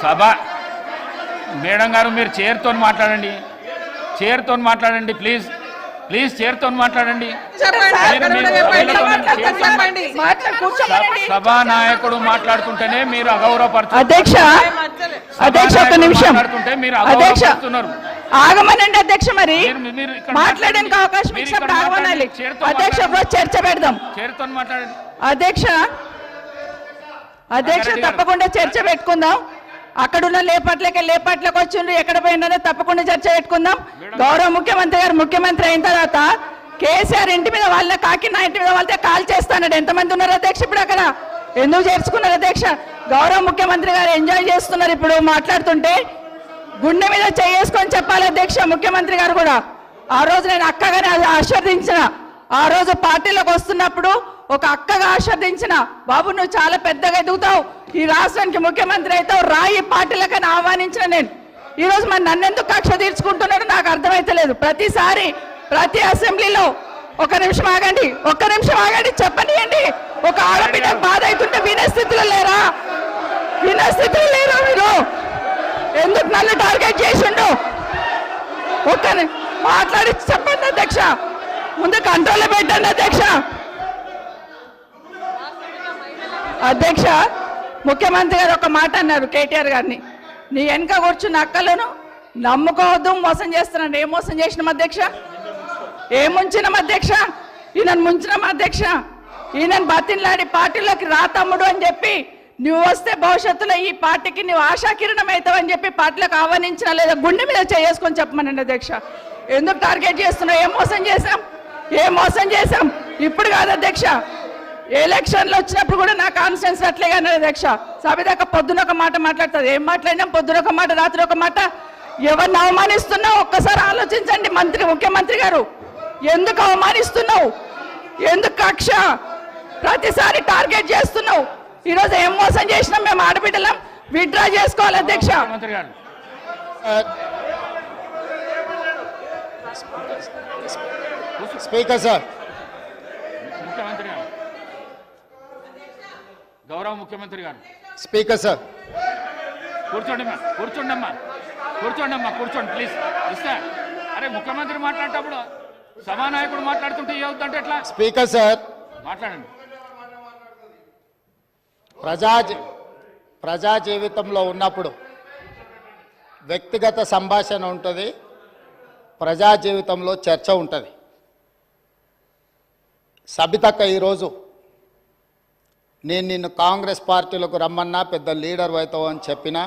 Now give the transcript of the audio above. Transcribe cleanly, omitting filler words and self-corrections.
సభ madam గారు మీరు చైర్తో మాట్లాడండి, చైర్తో మాట్లాడండి ప్లీజ్, ప్లీజ్ చైర్తో మాట్లాడండి. సభా నాయకుడు మాట్లాడుతుంటేనే మీరు అగౌరవపరుస్తున్నారు. అధ్యక్ష అధ్యక్ష ఒక నిమిషం మీరు అగౌరవపరుస్తున్నారు. ఆగమనండి అధ్యక్ష, మరి మాట్లాడడానికి అవకాశం ఇచ్చినప్పుడు ఆగమనాలి. అధ్యక్ష చర్చ పెడదాం. చైర్తో మాట్లాడండి అధ్యక్ష. అధ్యక్ష తప్పకుండా చర్చ పెట్టుకుందాం. అక్కడున్న లేపాట్లకు వచ్చిండ్రు, ఎక్కడ పోయినా తప్పకుండా చర్చ పెట్టుకుందాం. గౌరవ ముఖ్యమంత్రి గారు ముఖ్యమంత్రి అయిన తర్వాత కేసీఆర్ ఇంటి మీద వాళ్ళ కాకినా ఇంటి మీద వాళ్ళతో కాల్ చేస్తాడు. ఎంతమంది ఉన్నారు అధ్యక్ష ఇప్పుడు అక్కడ? ఎందుకు చేర్చుకున్నారు అధ్యక్ష? గౌరవ ముఖ్యమంత్రి గారు ఎంజాయ్ చేస్తున్నారు ఇప్పుడు మాట్లాడుతుంటే. గుండె మీద చేసుకొని చెప్పాలి అధ్యక్ష ముఖ్యమంత్రి గారు కూడా. ఆ రోజు నేను అక్కగానే ఆశీర్వదించిన, ఆ రోజు పార్టీలోకి వస్తున్నప్పుడు ఒక అక్కగా ఆశీర్వదించిన, బాబు నువ్వు చాలా పెద్దగా ఎదుగుతావు, ఈ రాష్ట్రానికి ముఖ్యమంత్రి అవుతావు, రాయి పార్టీలకని ఆహ్వానించిన నేను. ఈరోజు మరి నన్నెందుకు కక్ష తీర్చుకుంటున్నాడు నాకు అర్థమైతలేదు. ప్రతిసారి ప్రతి అసెంబ్లీలో ఒక్క నిమిషం ఆగండి చెప్పనియండి. ఒక ఆడబిడ్డకు బాధ అవుతుంటే వినే స్థితిలో లేరా? వినే స్థితిలో లేరా మీరు? ఎందుకు నన్ను టార్గెట్ చేసిండు? మాట్లాడి చెప్పండి అధ్యక్ష, ముందు కంట్రోల్లో పెట్టండి అధ్యక్ష. అధ్యక్ష ముఖ్యమంత్రి గారు ఒక మాట అన్నారు కేటీఆర్ గారిని, నీ వెనక కూర్చున్న అక్కలను నమ్ముకోవద్దు, మోసం చేస్తున్నాను. ఏం మోసం చేసినాం అధ్యక్ష? ఏం ముంచినాం అధ్యక్ష? ఈయనను ముంచినాం అధ్యక్ష. ఈయనను బతిన్లాడి పార్టీలోకి రా తమ్ముడు అని చెప్పి, నువ్వు వస్తే భవిష్యత్తులో ఈ పార్టీకి నువ్వు ఆశాకిరణం అవుతావు అని చెప్పి పార్టీలకు ఆహ్వానించినా లేదా గుండె మీద చేసుకొని చెప్పమనండి అధ్యక్ష. ఎందుకు టార్గెట్ చేస్తున్నావు? ఏం మోసం చేశాం? ఇప్పుడు కాదు అధ్యక్ష, ఎలక్షన్లు వచ్చినప్పుడు కూడా నా కాన్ఫిడెన్స్ అట్లే అన్నారు అధ్యక్ష. సభ దాకా పొద్దున ఒక మాట మాట్లాడుతుంది. ఏం మాట్లాడినాం? పొద్దున ఒక మాట, రాత్రి ఒక మాట. ఎవరిని అవమానిస్తున్నావు ఒక్కసారి ఆలోచించండి ముఖ్యమంత్రి గారు. ఎందుకు అవమానిస్తున్నావు? ఎందుకు కక్ష? ప్రతిసారి టార్గెట్ చేస్తున్నావు. ఈరోజు ఏం మోసం చేసినాం? మేము ఆడబిడ్డలం విత్డ్రా చేసుకోవాలి అధ్యక్ష. స్పీకర్ సార్, ముఖ్యమంత్రి గారు, గౌరవ ముఖ్యమంత్రి గారు. స్పీకర్ సార్, కూర్చోండి ప్లీజ్. ఇస్తా. అరే ముఖ్యమంత్రి మాట్లాడేటప్పుడు సభానాయకుడు మాట్లాడుతుంటే ఏవుతుంటే ఎట్లా? స్పీకర్ సార్ మాట్లాడండి. ప్రజా జీవితంలో ఉన్నప్పుడు వ్యక్తిగత సంభాషణ ఉంటుంది, ప్రజా జీవితంలో చర్చ ఉంటుంది. సబితక్క ఈరోజు నేను నిన్ను కాంగ్రెస్ పార్టీలకు రమ్మన్నా పెద్ద లీడర్ అవుతావు అని చెప్పినా